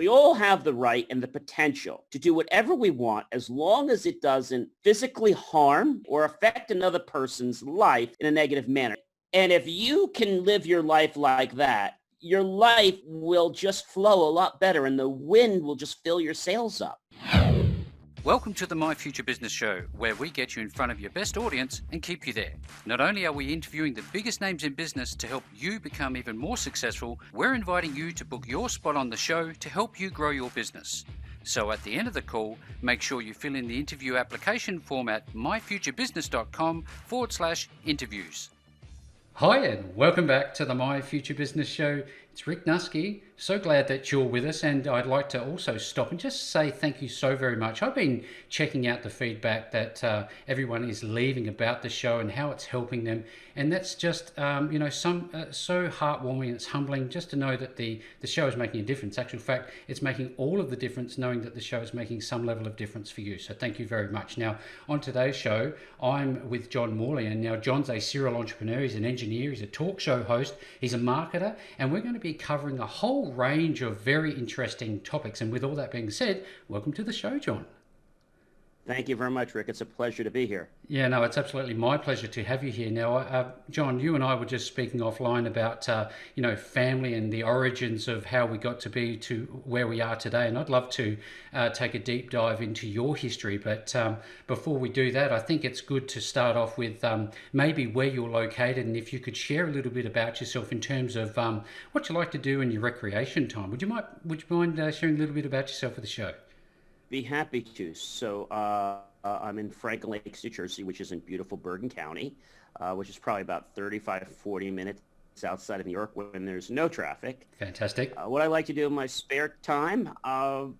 We all have the right and the potential to do whatever we want as long as it doesn't physically harm or affect another person's life in a negative manner. And if you can live your life like that, your life will just flow a lot better and the wind will just fill your sails up. Welcome to the My Future Business Show, where we get you in front of your best audience and keep you there. Not only are we interviewing the biggest names in business to help you become even more successful, we're inviting you to book your spot on the show to help you grow your business. So at the end of the call, make sure you fill in the interview application form at myfuturebusiness.com/interviews. Hi and welcome back to the My Future Business Show. It's Rick Nuske. So glad that you're with us, and I'd like to also stop and just say thank you so very much. I've been checking out the feedback that everyone is leaving about the show and how it's helping them, and that's just so heartwarming. It's humbling just to know that the show is making a difference. Actual fact, it's making all of the difference knowing that the show is making some level of difference for you. So thank you very much. Now, on today's show, I'm with John Morley, and now John's a serial entrepreneur. He's an engineer. He's a talk show host. He's a marketer, and we're going to be covering a whole range of very interesting topics. And with all that being said, welcome to the show, John. Thank you very much, Rick. It's a pleasure to be here. Yeah, no, it's absolutely my pleasure to have you here. Now, John, you and I were just speaking offline about, family and the origins of how we got to be to where we are today. And I'd love to take a deep dive into your history. But before we do that, I think it's good to start off with maybe where you're located, and if you could share a little bit about yourself in terms of what you like to do in your recreation time. Would you mind sharing a little bit about yourself for the show? Be happy to. So I'm in Franklin Lakes, New Jersey, which is in beautiful Bergen County, which is probably about 35, 40 minutes outside of New York when there's no traffic. Fantastic. What I like to do in my spare time, I'm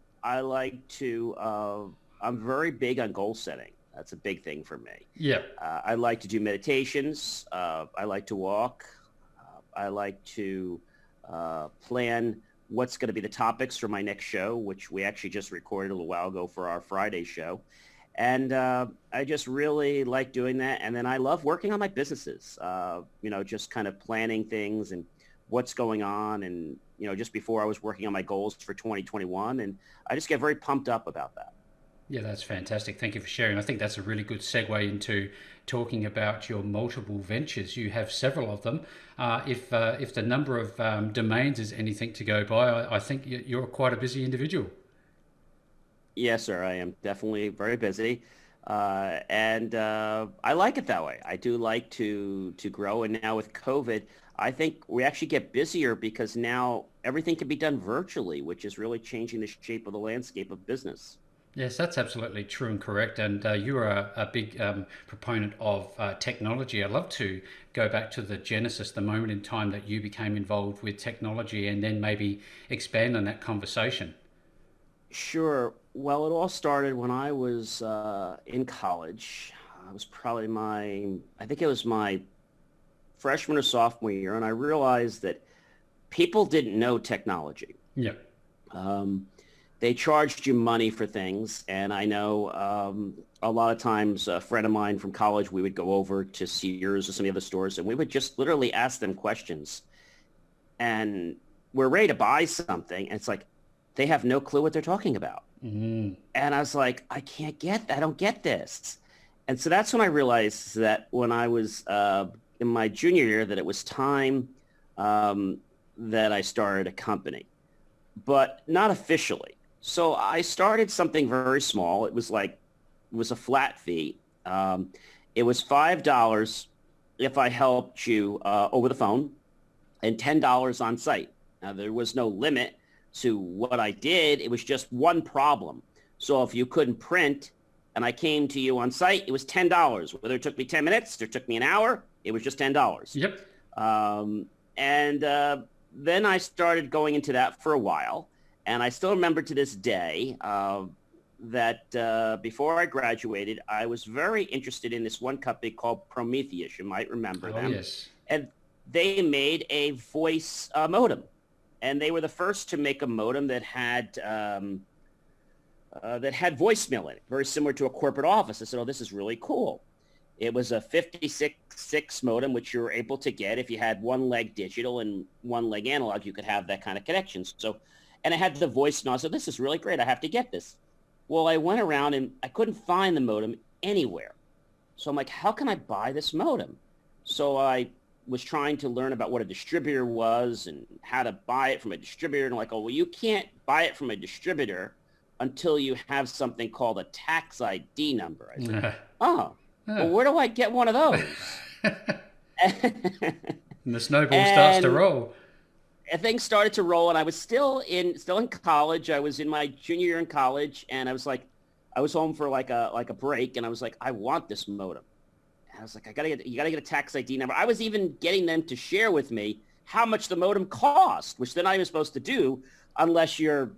very big on goal setting. That's a big thing for me. Yeah. I like to do meditations. I like to walk. I like to plan what's going to be the topics for my next show, which we actually just recorded a little while ago for our Friday show. And I just really like doing that. And then I love working on my businesses, just kind of planning things and what's going on. And, just before I was working on my goals for 2021, and I just get very pumped up about that. Yeah, that's fantastic. Thank you for sharing. I think that's a really good segue into talking about your multiple ventures. You have several of them. If the number of domains is anything to go by, I think you're quite a busy individual. Yes, sir. I am definitely very busy. And I like it that way. I do like to grow. And now with COVID, I think we actually get busier because now everything can be done virtually, which is really changing the shape of the landscape of business. Yes, that's absolutely true and correct. And you are a big proponent of technology. I'd love to go back to the genesis, the moment in time that you became involved with technology, and then maybe expand on that conversation. Sure. Well, it all started when I was in college. It was probably my freshman or sophomore year, and I realized that people didn't know technology. Yeah. They charged you money for things, and I know a lot of times a friend of mine from college, we would go over to Sears or some of the other stores, and we would just literally ask them questions. And we're ready to buy something, and it's like they have no clue what they're talking about. Mm-hmm. And I was like, I don't get this. And so that's when I realized that when I was in my junior year that it was time that I started a company, but not officially. So I started something very small. It was a flat fee. It was $5 if I helped you over the phone and $10 on site. Now, there was no limit to what I did. It was just one problem. So if you couldn't print and I came to you on site, it was $10. Whether it took me 10 minutes or it took me an hour, it was just $10. Yep. Then I started going into that for a while. And I still remember to this day that before I graduated, I was very interested in this one company called Prometheus. You might remember them. Yes. And they made a voice modem. And they were the first to make a modem that had voicemail in it, very similar to a corporate office. I said, oh, this is really cool. It was a 56.6 modem, which you were able to get if you had one leg digital and one leg analog. You could have that kind of connection. So And I had the voice, and I said, this is really great. I have to get this. Well, I went around and I couldn't find the modem anywhere. So I'm like, how can I buy this modem? So I was trying to learn about what a distributor was and how to buy it from a distributor. And I'm like, oh, well, you can't buy it from a distributor until you have something called a tax ID number. I said, oh, well, where do I get one of those? And the snowball starts to roll. And things started to roll, and I was still in college. I was in my junior year in college, and I was home for like a break, and I was like, I want this modem. And I was like, you gotta get a tax ID number. I was even getting them to share with me how much the modem cost, which they're not even supposed to do unless you're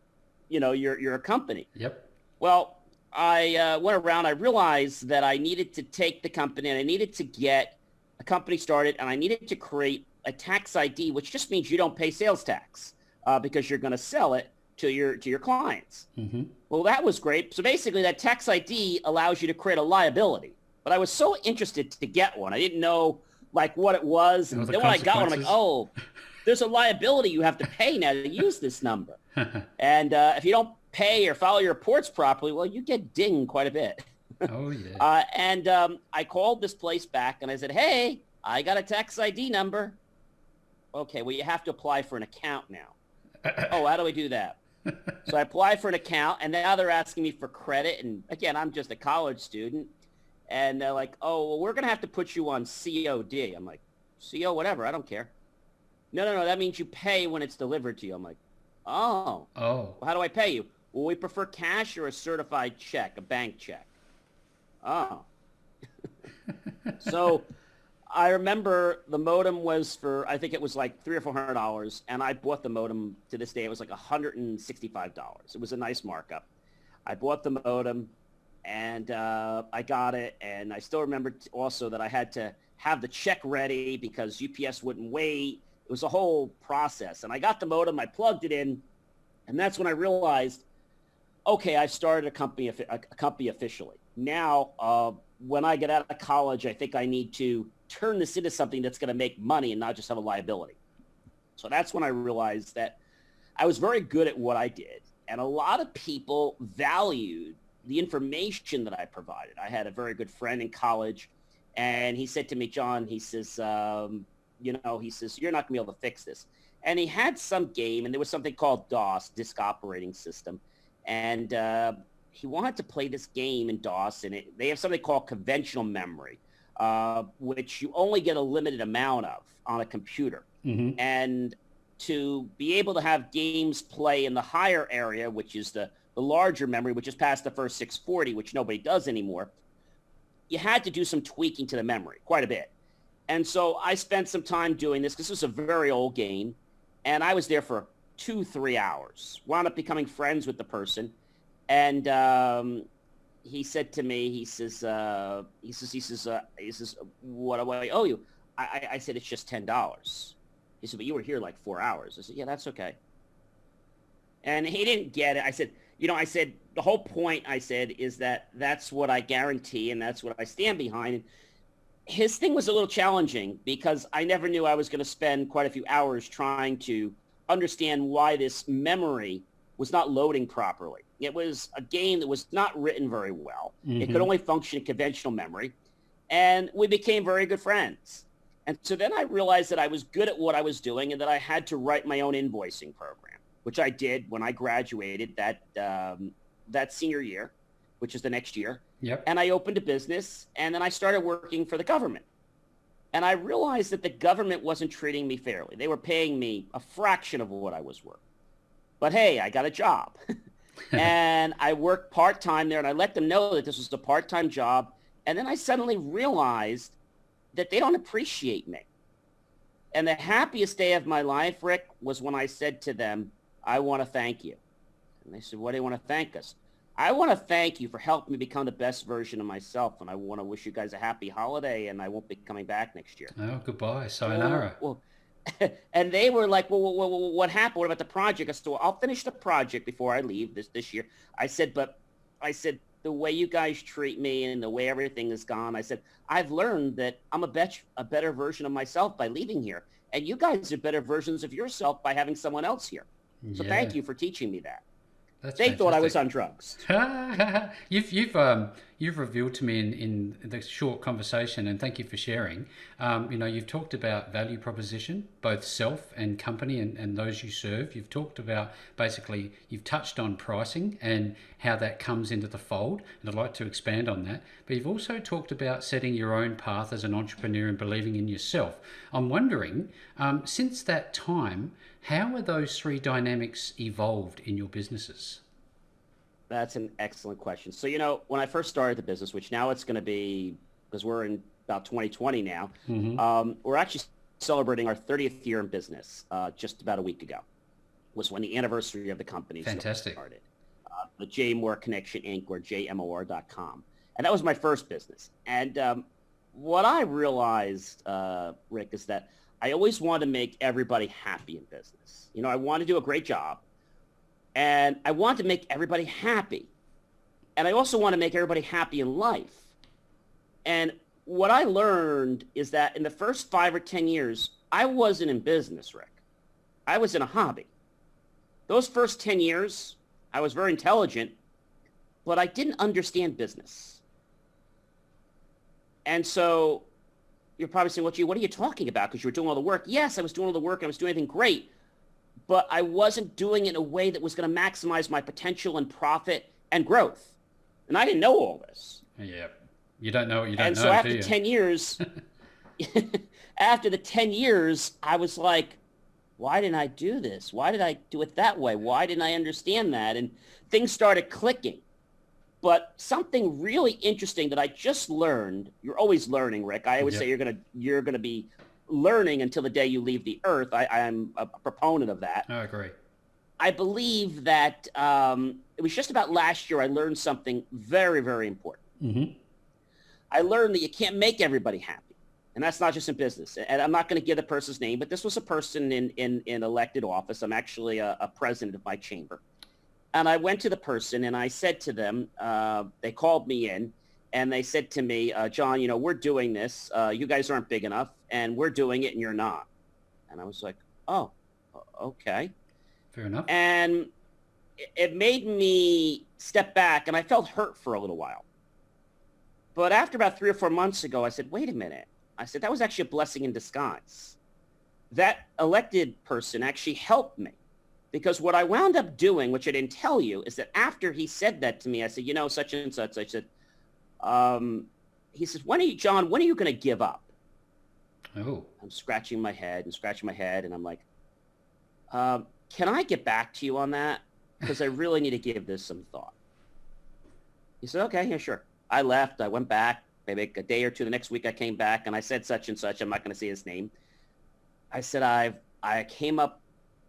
a company. Yep. Well, I went around. I realized that I needed to take the company, and I needed to get a company started, and I needed to create a tax ID, which just means you don't pay sales tax because you're going to sell it to your clients. Mm-hmm. Well, that was great. So basically, that tax ID allows you to create a liability. But I was so interested to get one. I didn't know like what it was. And then when I got one, I'm like, oh, there's a liability you have to pay now to use this number. And if you don't pay or file your reports properly, well, you get dinged quite a bit. Oh, yeah. And I called this place back, and I said, hey, I got a tax ID number. Okay, well, you have to apply for an account now. Oh, how do we do that? So I applied for an account, and now they're asking me for credit. And again, I'm just a college student. And they're like, oh, well, we're going to have to put you on COD. I'm like, CO, whatever. I don't care. No. That means you pay when it's delivered to you. I'm like, oh. Well, how do I pay you? Well, we prefer cash or a certified check, a bank check. Oh. So I remember the modem was for, I think it was like $300 or $400, and I bought the modem. To this day, it was like $165. It was a nice markup. I bought the modem, and I got it, and I still remember also that I had to have the check ready because UPS wouldn't wait. It was a whole process, and I got the modem, I plugged it in, and that's when I realized, okay, I've started a company officially. Now, when I get out of college, I think I need to turn this into something that's going to make money and not just have a liability. So that's when I realized that I was very good at what I did. And a lot of people valued the information that I provided. I had a very good friend in college, and he said to me, John, he says, you're not going to be able to fix this. And he had some game, and there was something called DOS, Disk Operating System. And he wanted to play this game in DOS, and they have something called conventional memory, which you only get a limited amount of on a computer. Mm-hmm. And to be able to have games play in the higher area, which is the larger memory, which is past the first 640, which nobody does anymore, you had to do some tweaking to the memory, quite a bit. And so I spent some time doing this because this was a very old game, and I was there for 2-3 hours. Wound up becoming friends with the person, and he said to me, he says, what do I owe you? I said, it's just $10. He said, but you were here like 4 hours. I said, yeah, that's okay. And he didn't get it. I said, the whole point, I said, is that that's what I guarantee and that's what I stand behind. And his thing was a little challenging because I never knew I was going to spend quite a few hours trying to understand why this memory was not loading properly. It was a game that was not written very well. Mm-hmm. It could only function in conventional memory. And we became very good friends. And so then I realized that I was good at what I was doing and that I had to write my own invoicing program, which I did when I graduated that senior year, which is the next year. Yep. And I opened a business, and then I started working for the government. And I realized that the government wasn't treating me fairly. They were paying me a fraction of what I was worth. But hey, I got a job. And I worked part-time there, and I let them know that this was a part-time job. And then I suddenly realized that they don't appreciate me. And the happiest day of my life, Rick, was when I said to them, I want to thank you. And they said, what do you want to thank us? I want to thank you for helping me become the best version of myself. And I want to wish you guys a happy holiday, and I won't be coming back next year. Oh, goodbye. Sayonara. And they were like, well, what happened? What about the project? I said, well, I'll finish the project before I leave this year. I said, the way you guys treat me and the way everything is gone, I said, I've learned that I'm a better version of myself by leaving here. And you guys are better versions of yourself by having someone else here. So Yeah, thank you for teaching me that. that's They thought I was fantastic. on drugs. You've revealed to me in the short conversation, and thank you for sharing. You've talked about value proposition, both self and company, and those you serve. You've talked about basically you've touched on pricing and how that comes into the fold, and I'd like to expand on that. But you've also talked about setting your own path as an entrepreneur and believing in yourself. I'm wondering, since that time, how have those three dynamics evolved in your businesses? That's an excellent question. So, you know, when I first started the business, which now it's going to be, because we're in about 2020 now, Hmm. we're actually celebrating our 30th year in business just about a week ago was when the anniversary of the company Fantastic. started. The jmor Connection Inc. or jmor.com. And that was my first business. And what I realized, Rick, is that I always wanted to make everybody happy in business. You know, I want to do a great job. And I want to make everybody happy. And I also want to make everybody happy in life. And what I learned is that in the first 5 or 10 years, I wasn't in business, Rick. I was in a hobby. Those first 10 years, I was very intelligent, but I didn't understand business. And so you're probably saying, well, gee, what are you talking about? Because you were doing all the work. Yes, I was doing all the work and I was doing everything great, but I wasn't doing it in a way that was going to maximize my potential and profit and growth. And I didn't know all this. Yeah. You don't know what you don't And so know, do after you? 10 years, after the 10 years, I was like, why didn't I do this? Why did I do it that way? Why didn't I understand that? And things started clicking. But something really interesting that I just learned, you're always learning, Rick. I always say Yep. you're gonna be learning until the day you leave the earth. I'm a proponent of that. I agree. I believe that it was just about last year I learned something very, very important. Hmm. I learned that you can't make everybody happy. And that's not just in business. And I'm not going to give the person's name, but this was a person in elected office. I'm actually a president of my chamber. And I went to the person and I said to them, they called me in and they said to me, John, you know, we're doing this. You guys aren't big enough and we're doing it and you're not. And I was like, oh, okay. Fair enough. And it made me step back and I felt hurt for a little while. But after about 3 or 4 months ago, I said, wait a minute. I said, that was actually a blessing in disguise. That elected person actually helped me because what I wound up doing, which I didn't tell you, is that after he said that to me, I said, you know, such and such. I said, he says, John, when are you going to give up? Oh, I'm scratching my head. And I'm like, can I get back to you on that? Because I really need to give this some thought. He said, okay, yeah, sure. I left. I went back maybe a day or two. The next week I came back and I said such and such. I'm not going to say his name. I said, I came up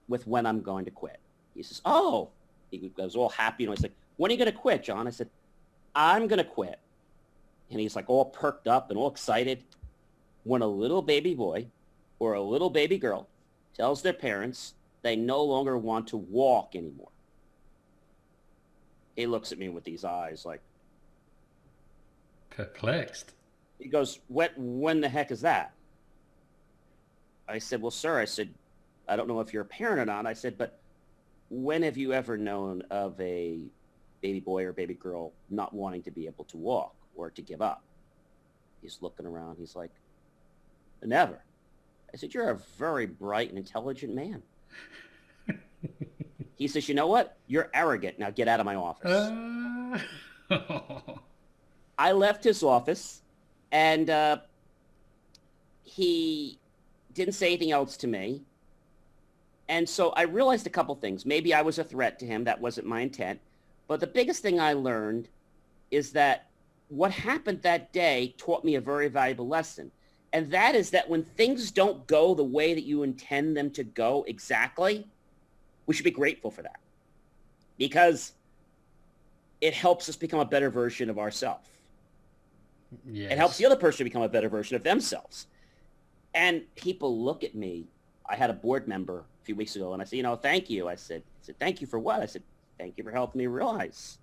with when I'm going to quit. He says, oh, he was all happy. You know, he's like, when are you going to quit, John? I said, I'm going to quit. And he's like all perked up and all excited when a little baby boy or a little baby girl tells their parents they no longer want to walk anymore. He looks at me with these eyes like, perplexed. he goes, when the heck is that? I said, well, sir, I said, I don't know if you're a parent or not. I said, but when have you ever known of a baby boy or baby girl not wanting to be able to walk or to give up? He's looking around. He's like, never. I said, you're a very bright and intelligent man. He says, you know what? You're arrogant. Now get out of my office. Uh, I left his office and he didn't say anything else to me. And so I realized a couple things. Maybe I was a threat to him. That wasn't my intent. But the biggest thing I learned is that what happened that day taught me a very valuable lesson. And that is that when things don't go the way that you intend them to go exactly, we should be grateful for that because it helps us become a better version of ourselves. It helps the yes. other person become a better version of themselves. And people look at me. I had a board member a few weeks ago, and I said, you know, thank you. I said, thank you for what? I said, thank you for helping me realize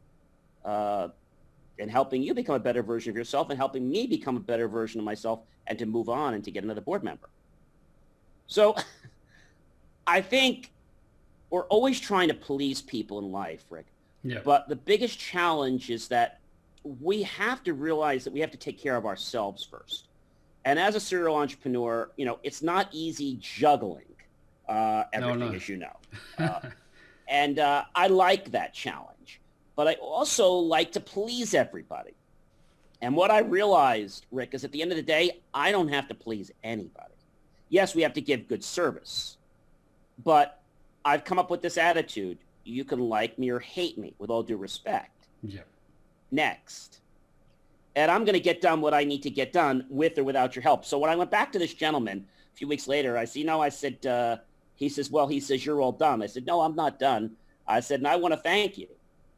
and helping you become a better version of yourself and helping me become a better version of myself and to move on and to get another board member. So I think we're always trying to please people in life, Rick. Yeah. But the biggest challenge is that we have to realize that we have to take care of ourselves first. And as a serial entrepreneur, it's not easy juggling everything, No. as you know. And I like that challenge. But I also like to please everybody. And what I realized, Rick, is at the end of the day, I don't have to please anybody. Yes, we have to give good service. But I've come up with this attitude. You can like me or hate me, with all due respect. Yeah. Next. And I'm going to get done what I need to get done with or without your help. So when I went back to this gentleman a few weeks later, I said, he says, you're all done. I said, no, I'm not done. I said, and I want to thank you.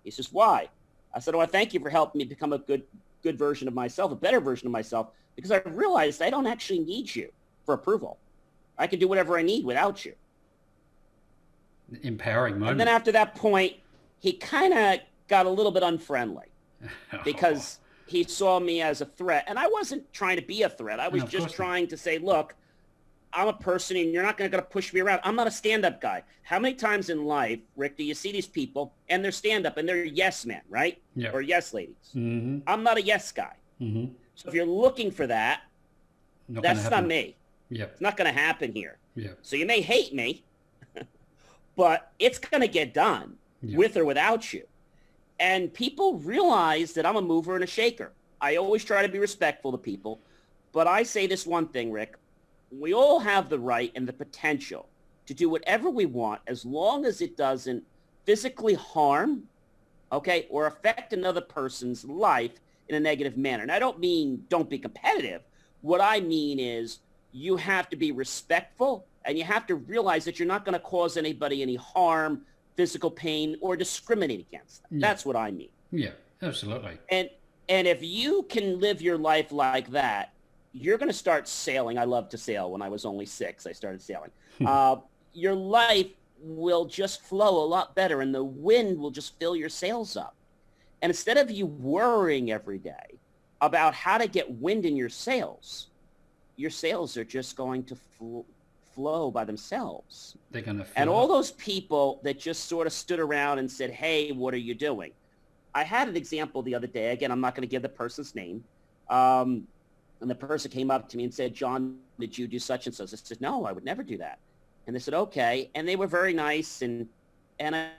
He says, why? I said, I thank you for helping me become a good version of myself, a better version of myself, because I realized I don't actually need you for approval. I can do whatever I need without you. Empowering moment. And then after that point, he kind of got a little bit unfriendly because he saw me as a threat. And I wasn't trying to be a threat. I was just trying to say, look, I'm a person and you're not going to push me around. I'm not a stand-up guy. How many times in life, Rick, do you see these people and they're stand-up and they're yes men, right? Yeah. Or yes ladies. Mm-hmm. I'm not a yes guy. Mm-hmm. So if you're looking for that, that's not me. Yeah. It's not going to happen here. Yeah. So you may hate me, but it's going to get done with or without you. And people realize that I'm a mover and a shaker. I always try to be respectful to people. But I say this one thing, Rick. We all have the right and the potential to do whatever we want as long as it doesn't physically harm, okay, or affect another person's life in a negative manner. And I don't mean don't be competitive. What I mean is you have to be respectful and you have to realize that you're not going to cause anybody any harm, physical pain, or discriminate against them. Yeah. That's what I mean. Yeah, absolutely. And if you can live your life like that, you're going to start sailing. I loved to sail when I was only 6. I started sailing. Your life will just flow a lot better and the wind will just fill your sails up. And instead of you worrying every day about how to get wind in your sails are just going to flow by themselves. They're going to And all those people that just sort of stood around and said, hey, what are you doing? I had an example the other day. Again, I'm not going to give the person's name. And the person came up to me and said, John, did you do such and such? I said, no, I would never do that. And they said, okay. And they were very nice. And I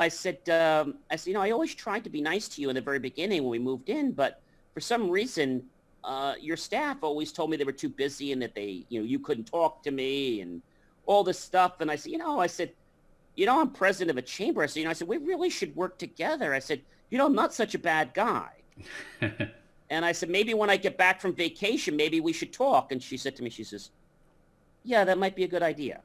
said, I always tried to be nice to you in the very beginning when we moved in, but for some reason, your staff always told me they were too busy and that you couldn't talk to me and all this stuff. And I said, I'm president of a chamber. I said, we really should work together. I said, I'm not such a bad guy. And I said, maybe when I get back from vacation, maybe we should talk. And she said to me, she says, yeah, that might be a good idea.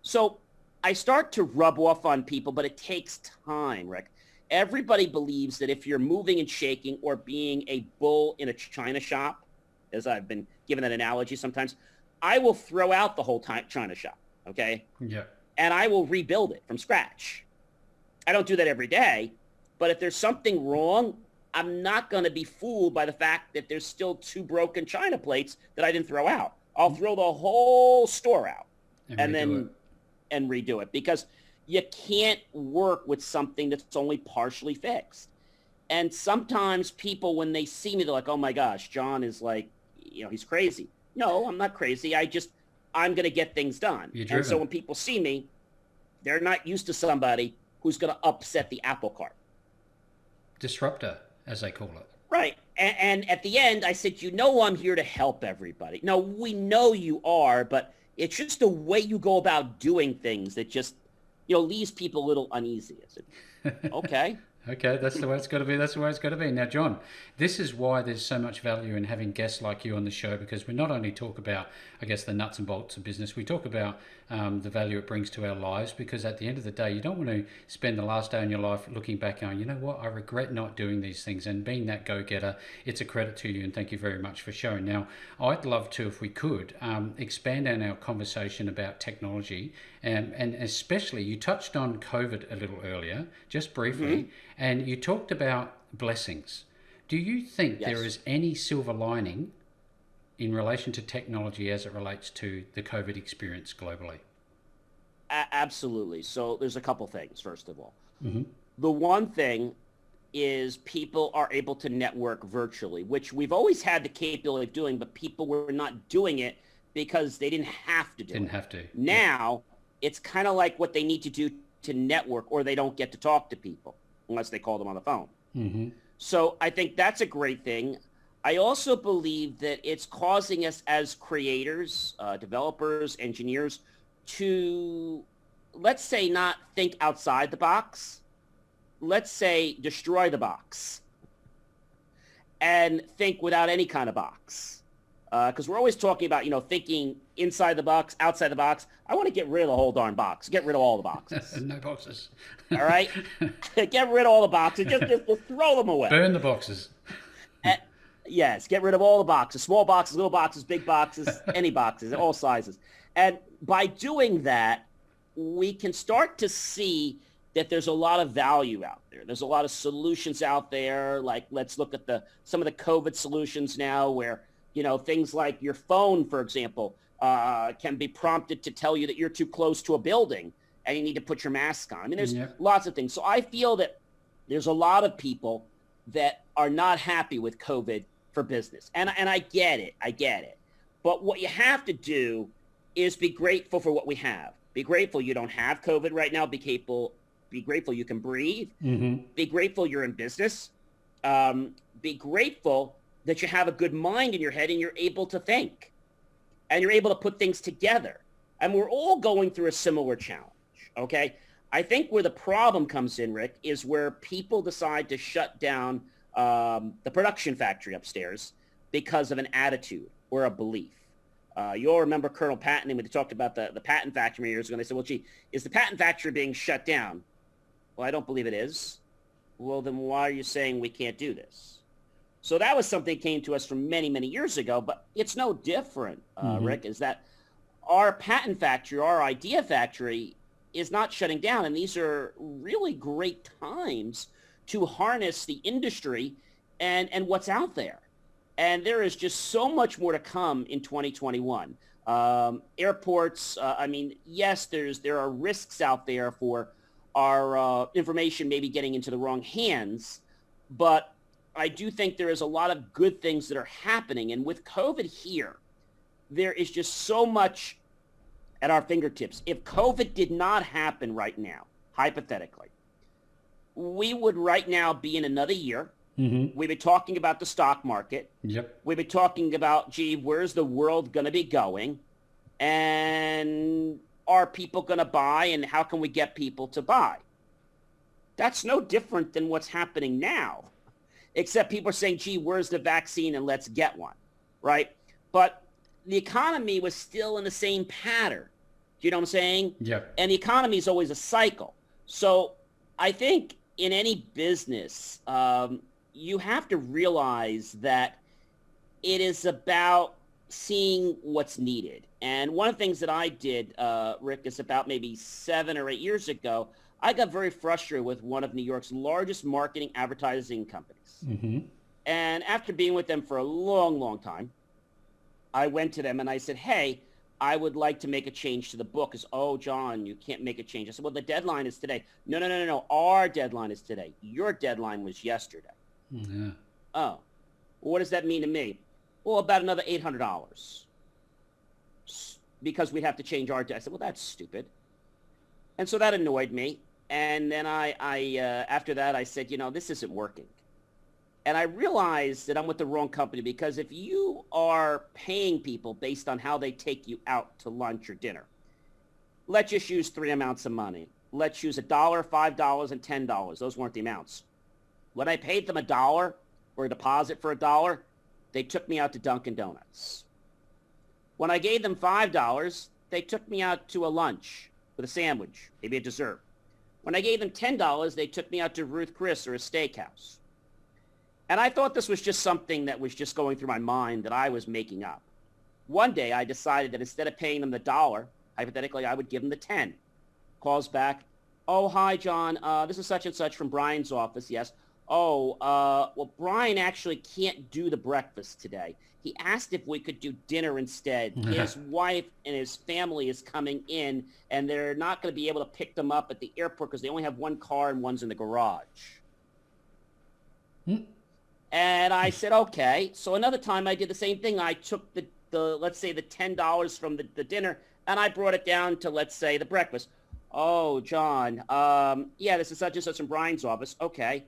So I start to rub off on people, but it takes time, Rick. Everybody believes that if you're moving and shaking or being a bull in a china shop, as I've been given that analogy sometimes, I will throw out the whole china shop, okay? Yeah. And I will rebuild it from scratch. I don't do that every day, but if there's something wrong, I'm not going to be fooled by the fact that there's still 2 broken china plates that I didn't throw out. I'll throw the whole store out and redo it because you can't work with something that's only partially fixed. And sometimes people, when they see me, they're like, oh my gosh, John is like, he's crazy. No, I'm not crazy. I'm going to get things done. And so when people see me, they're not used to somebody who's going to upset the apple cart. Disruptor, as they call it. Right. And at the end, I said, I'm here to help everybody. No, we know you are, but it's just the way you go about doing things that just, leaves people a little uneasy. I said, okay. Okay, that's the way it's got to be. That's the way it's got to be. Now, John, this is why there's so much value in having guests like you on the show, because we not only talk about, I guess, the nuts and bolts of business, we talk about the value it brings to our lives, because at the end of the day, you don't want to spend the last day in your life looking back going, you know what, I regret not doing these things. And being that go-getter, it's a credit to you, and thank you very much for sharing. Now, I'd love to, if we could, expand on our conversation about technology, and especially, you touched on COVID a little earlier, just briefly, and you talked about blessings. Do you think there is any silver lining in relation to technology as it relates to the COVID experience globally? Absolutely. So there's a couple things, first of all. Hmm. The one thing is people are able to network virtually, which we've always had the capability of doing, but people were not doing it because they didn't have to do Didn't it. have to. Yeah. Now, it's kind of like what they need to do to network, or they don't get to talk to people unless they call them on the phone. Hmm. So I think that's a great thing. I also believe that it's causing us as creators, developers, engineers to, let's say, not think outside the box. Let's say destroy the box and think without any kind of box. Because we're always talking about, thinking inside the box, outside the box. I want to get rid of the whole darn box. Get rid of all the boxes. No boxes. All right? Get rid of all the boxes. Just throw them away. Burn the boxes. Yes, get rid of all the boxes. Small boxes, little boxes, big boxes, any boxes, all sizes. And by doing that, we can start to see that there's a lot of value out there. There's a lot of solutions out there. Like, let's look at some of the COVID solutions now where, things like your phone, for example, can be prompted to tell you that you're too close to a building and you need to put your mask on. I mean, there's lots of things. So I feel that there's a lot of people that are not happy with COVID for business. And I get it. I get it. But what you have to do is be grateful for what we have. Be grateful you don't have COVID right now. Be grateful you can breathe. Mm-hmm. Be grateful you're in business. Be grateful that you have a good mind in your head and you're able to think. And you're able to put things together. And we're all going through a similar challenge, okay? I think where the problem comes in, Rick, is where people decide to shut down the production factory upstairs because of an attitude or a belief. You all remember Colonel Patton when they talked about the patent factory years ago. They said, well, gee, is the patent factory being shut down? Well, I don't believe it is. Well, then why are you saying we can't do this? So that was something that came to us from many, many years ago, but it's no different, Rick, is that our patent factory, our idea factory is not shutting down. And these are really great times to harness the industry and what's out there. And there is just so much more to come in 2021. Airports, yes, there are risks out there for our information maybe getting into the wrong hands, but I do think there is a lot of good things that are happening. And with COVID here, there is just so much at our fingertips. If COVID did not happen right now, hypothetically, we would right now be in another year. Mm-hmm. We'd be talking about the stock market. Yep. We'd be talking about, gee, where's the world going to be going? And are people going to buy? And how can we get people to buy? That's no different than what's happening now, except people are saying, gee, where's the vaccine? And let's get one, right? But the economy was still in the same pattern. Do you know what I'm saying? Yep. And the economy is always a cycle. So I think in any business, you have to realize that it is about seeing what's needed. And one of the things that I did, Rick, is about maybe 7 or 8 years ago, I got very frustrated with one of New York's largest marketing advertising companies. Mm-hmm. And after being with them for a long, long time, I went to them and I said, hey, I would like to make a change to the book. Because, oh, John, you can't make a change. I said, well, the deadline is today. No. Our deadline is today. Your deadline was yesterday. Yeah. Oh, well, what does that mean to me? Well, about another $800 because we'd have to change our deadline. I said, well, that's stupid. And so that annoyed me. And then I after that, I said, this isn't working. And I realized that I'm with the wrong company, because if you are paying people based on how they take you out to lunch or dinner, let's just use 3 amounts of money. Let's use $1, $5, and $10. Those weren't the amounts. When I paid them $1 or a deposit for $1, they took me out to Dunkin' Donuts. When I gave them $5, they took me out to a lunch with a sandwich, maybe a dessert. When I gave them $10, they took me out to Ruth Chris or a steakhouse. And I thought this was just something that was just going through my mind that I was making up. One day I decided that instead of paying them the $1, hypothetically, I would give them the 10. Calls back, oh, hi, John. This is such and such from Brian's office. Yes. well, Brian actually can't do the breakfast today. He asked if we could do dinner instead. His wife and his family is coming in, and they're not going to be able to pick them up at the airport because they only have one car and one's in the garage. And I said, okay. So another time I did the same thing. I took the let's say the $10 from the dinner, and I brought it down to, let's say, the breakfast. Oh, John, yeah, this is such and such in Brian's office. Okay.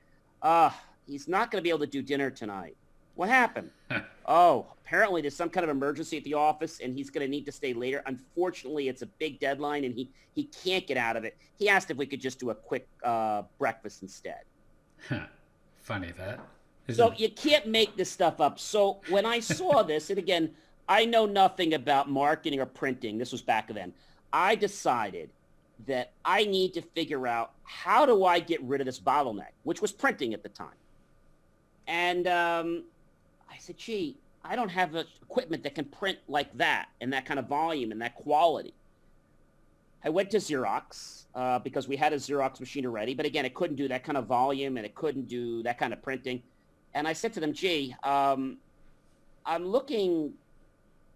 He's not going to be able to do dinner tonight. What happened? Oh, apparently there's some kind of emergency at the office, and he's going to need to stay later. Unfortunately, it's a big deadline, and he can't get out of it. He asked if we could just do a quick breakfast instead. Funny that. So you can't make this stuff up. So when I saw this, and again, I know nothing about marketing or printing. This was back then. I decided that I need to figure out how do I get rid of this bottleneck, which was printing at the time. And I said, gee, I don't have equipment that can print like that and that kind of volume and that quality. I went to Xerox because we had a Xerox machine already. But again, it couldn't do that kind of volume and it couldn't do that kind of printing. And I said to them, gee, I'm looking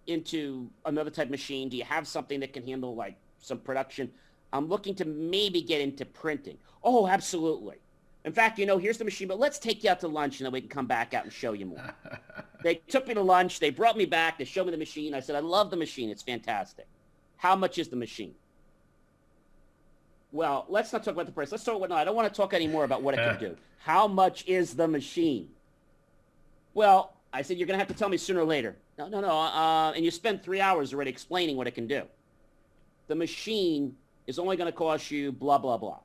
into another type of machine. Do you have something that can handle like some production? I'm looking to maybe get into printing. Oh, absolutely. In fact, here's the machine, but let's take you out to lunch and then we can come back out and show you more. They took me to lunch. They brought me back. They showed me the machine. I said, I love the machine. It's fantastic. How much is the machine? Well, let's not talk about the price. Let's talk about, no, I don't want to talk anymore about what it can do. How much is the machine? Well, I said, you're going to have to tell me sooner or later. No. And you spent 3 hours already explaining what it can do. The machine is only going to cost you blah, blah, blah.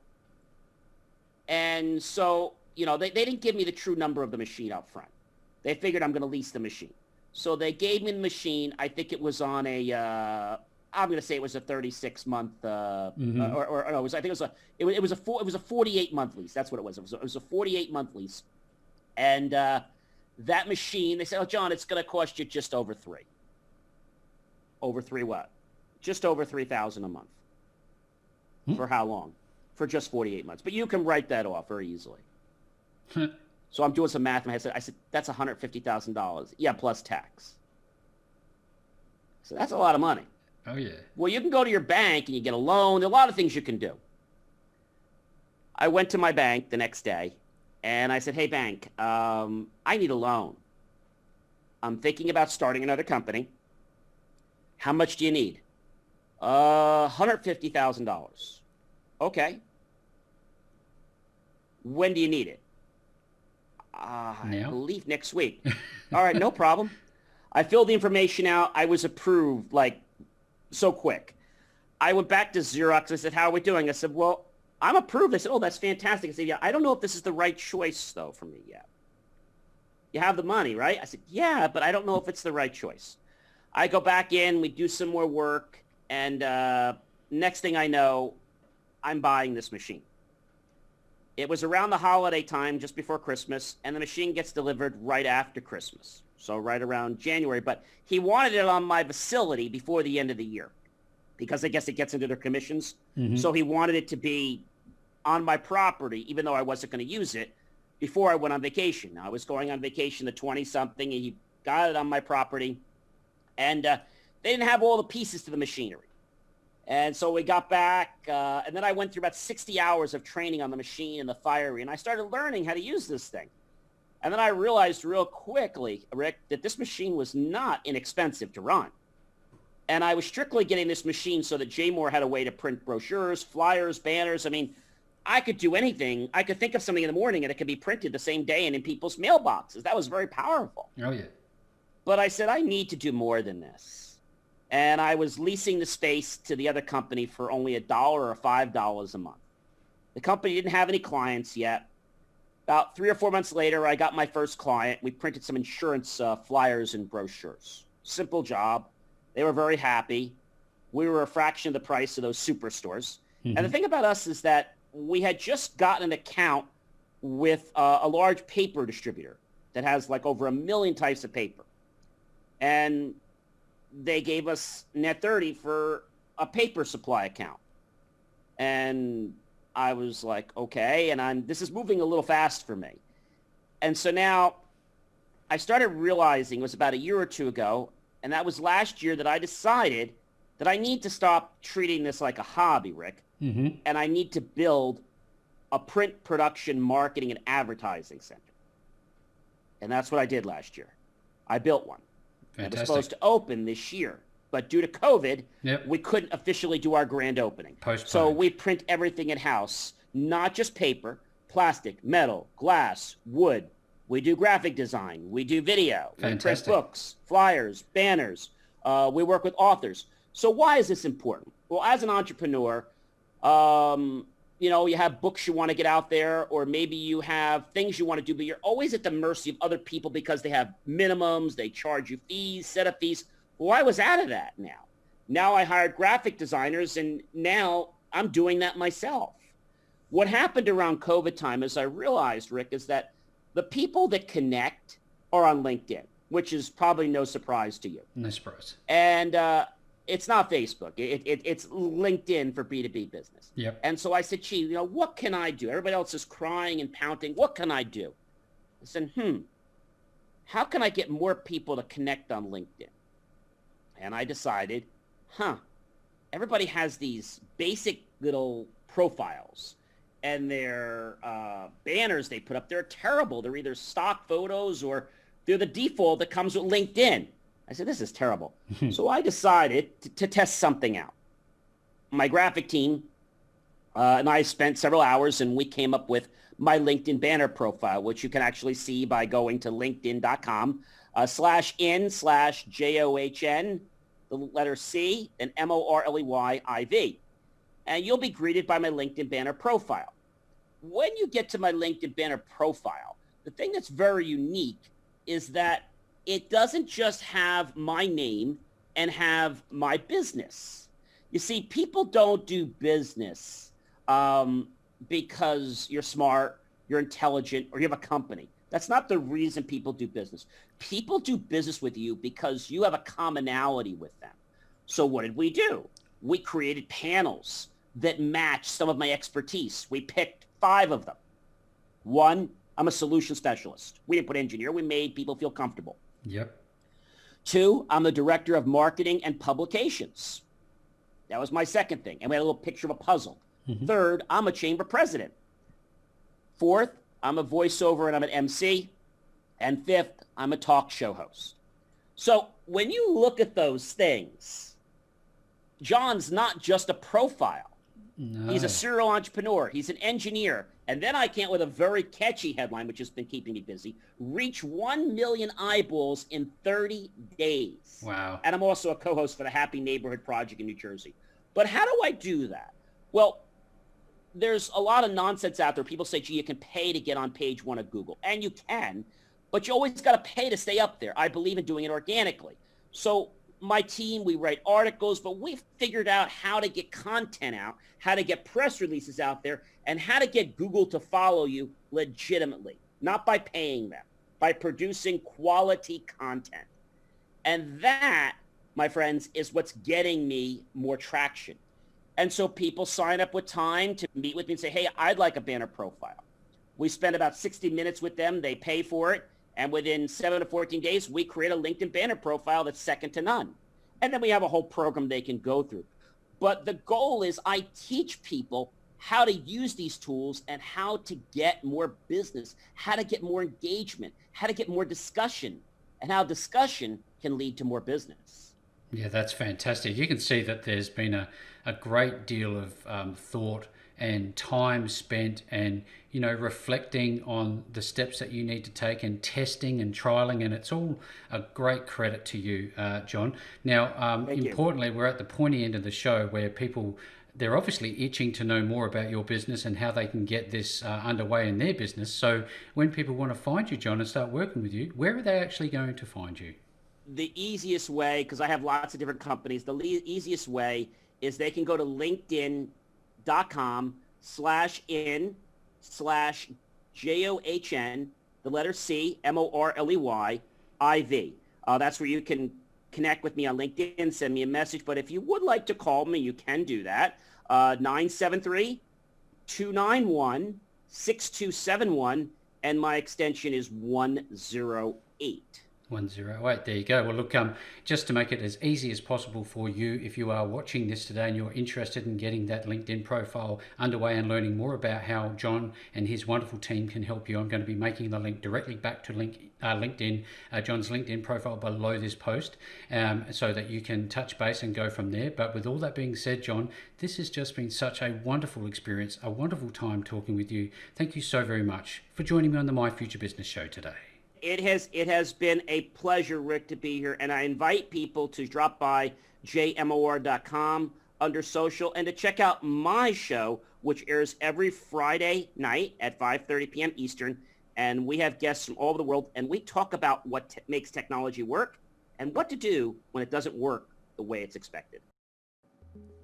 And so, they didn't give me the true number of the machine up front. They figured I'm going to lease the machine. So they gave me the machine. I think it was on I'm going to say it was a 36-month, it was a 48-month lease. That's what it was. It was a 48-month lease. And that machine, they said, oh, John, it's going to cost you just over $3,000. Over $3,000 what? Just over $3,000 a month. For how long? For just 48 months. But you can write that off very easily. So I'm doing some math in my head. I said, that's $150,000. Yeah, plus tax. So that's a lot of money. Oh, yeah. Well, you can go to your bank and you get a loan. There are a lot of things you can do. I went to my bank the next day, and I said, hey, bank, I need a loan. I'm thinking about starting another company. How much do you need? $150,000. Okay. When do you need it? I believe next week. All right, no problem. I filled the information out. I was approved like so quick. I went back to Xerox. I said, how are we doing? I said, well, I'm approved. They said, oh, that's fantastic. I said, yeah, I don't know if this is the right choice, though, for me yet. You have the money, right? I said, yeah, but I don't know if it's the right choice. I go back in. We do some more work. And next thing I know, I'm buying this machine. It was around the holiday time, just before Christmas, and the machine gets delivered right after Christmas, so right around January. But he wanted it on my facility before the end of the year because I guess it gets into their commissions. Mm-hmm. So he wanted it to be on my property, even though I wasn't going to use it, before I went on vacation. Now, I was going on vacation the 20-something, and he got it on my property, and they didn't have all the pieces to the machinery. And so we got back, and then I went through about 60 hours of training on the machine and the firing, and I started learning how to use this thing. And then I realized real quickly, Rick, that this machine was not inexpensive to run. And I was strictly getting this machine so that jmor had a way to print brochures, flyers, banners. I mean, I could do anything. I could think of something in the morning, and it could be printed the same day and in people's mailboxes. That was very powerful. Oh, yeah. But I said, I need to do more than this. And I was leasing the space to the other company for only $1 or $5 a month. The company didn't have any clients yet. About 3 or 4 months later, I got my first client. We printed some insurance flyers and brochures. Simple job. They were very happy. We were a fraction of the price of those superstores. Mm-hmm. And the thing about us is that we had just gotten an account with a large paper distributor that has like over 1 million types of paper. And they gave us net 30 for a paper supply account. And I was like, okay. And this is moving a little fast for me. And so now I started realizing, it was about a year or two ago, and that was last year, that I decided that I need to stop treating this like a hobby, Rick, and I need to build a print production marketing and advertising center. And that's what I did last year. I built one. It was supposed to open this year, but due to COVID, we couldn't officially do our grand opening. So we print everything in-house, not just paper, plastic, metal, glass, wood. We do graphic design. We do video. We print books, flyers, banners. We work with authors. So why is this important? Well, as an entrepreneur, you have books you want to get out there, or maybe you have things you want to do, but you're always at the mercy of other people because they have minimums, they charge you fees, setup fees. Well, I was out of that now. Now I hired graphic designers, and now I'm doing that myself. What happened around COVID time is I realized, Rick, is that the people that connect are on LinkedIn, which is probably no surprise to you. No surprise. And it's not Facebook. It's LinkedIn for B2B business. Yep. And so I said, gee, what can I do? Everybody else is crying and pounding. What can I do? I said, how can I get more people to connect on LinkedIn? And I decided, everybody has these basic little profiles, and their banners they put up, they're terrible. They're either stock photos or they're the default that comes with LinkedIn. I said, this is terrible. So I decided to test something out. My graphic team and I spent several hours, and we came up with my LinkedIn banner profile, which you can actually see by going to linkedin.com/in/JOHN, the letter C, and MORLEYIV. And you'll be greeted by my LinkedIn banner profile. When you get to my LinkedIn banner profile, the thing that's very unique is that it doesn't just have my name and have my business. You see, people don't do business because you're smart, you're intelligent, or you have a company. That's not the reason people do business. People do business with you because you have a commonality with them. So what did we do? We created panels that match some of my expertise. We picked 5 of them. 1, I'm a solution specialist. We didn't put engineer. We made people feel comfortable. Yep. 2, I'm the director of marketing and publications. That was my second thing. And we had a little picture of a puzzle. 3rd, I'm a chamber president. 4th, I'm a voiceover and I'm an MC. And 5th, I'm a talk show host. So when you look at those things, John's not just a profile. No. He's a serial entrepreneur. He's an engineer. And then I can't, with a very catchy headline, which has been keeping me busy, reach 1 million eyeballs in 30 days. Wow. And I'm also a co-host for the Happy Neighborhood Project in New Jersey. But how do I do that? Well, there's a lot of nonsense out there. People say, gee, you can pay to get on page 1 of Google. And you can, but you always got to pay to stay up there. I believe in doing it organically. So my team, we write articles, but we've figured out how to get content out, how to get press releases out there, and how to get Google to follow you legitimately, not by paying them, by producing quality content. And that, my friends, is what's getting me more traction. And so people sign up with time to meet with me and say, hey, I'd like a banner profile. We spend about 60 minutes with them. They pay for it. And within 7 to 14 days, we create a LinkedIn banner profile that's second to none. And then we have a whole program they can go through. But the goal is I teach people how to use these tools and how to get more business, how to get more engagement, how to get more discussion, and how discussion can lead to more business. Yeah, that's fantastic. You can see that there's been a great deal of thought and time spent and, reflecting on the steps that you need to take and testing and trialing. And it's all a great credit to you, John. Now, importantly, we're at the pointy end of the show where people, they're obviously itching to know more about your business and how they can get this underway in their business. So when people want to find you, John, and start working with you, where are they actually going to find you? The easiest way, because I have lots of different companies, the easiest way is they can go to linkedin.com/in/JOHN, the letter C, MORLEYIV. That's where you can connect with me on LinkedIn, send me a message. But if you would like to call me, you can do that. 973-291-6271. and my extension is 108. 108. There you go. Well, look, just to make it as easy as possible for you, if you are watching this today and you're interested in getting that LinkedIn profile underway and learning more about how John and his wonderful team can help you, I'm going to be making the link directly back to LinkedIn, John's LinkedIn profile below this post, so that you can touch base and go from there. But with all that being said, John, this has just been such a wonderful experience, a wonderful time talking with you. Thank you so very much for joining me on the My Future Business Show today. It has been a pleasure, Rick, to be here, and I invite people to drop by jmor.com under social and to check out my show, which airs every Friday night at 5:30 p.m. Eastern, and we have guests from all over the world, and we talk about what makes technology work and what to do when it doesn't work the way it's expected.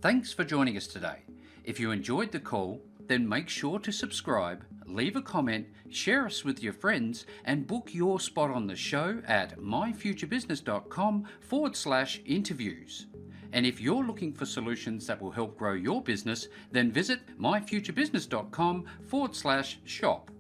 Thanks for joining us today. If you enjoyed the call, then make sure to subscribe, leave a comment, share us with your friends, and book your spot on the show at myfuturebusiness.com/interviews. And if you're looking for solutions that will help grow your business, then visit myfuturebusiness.com/shop.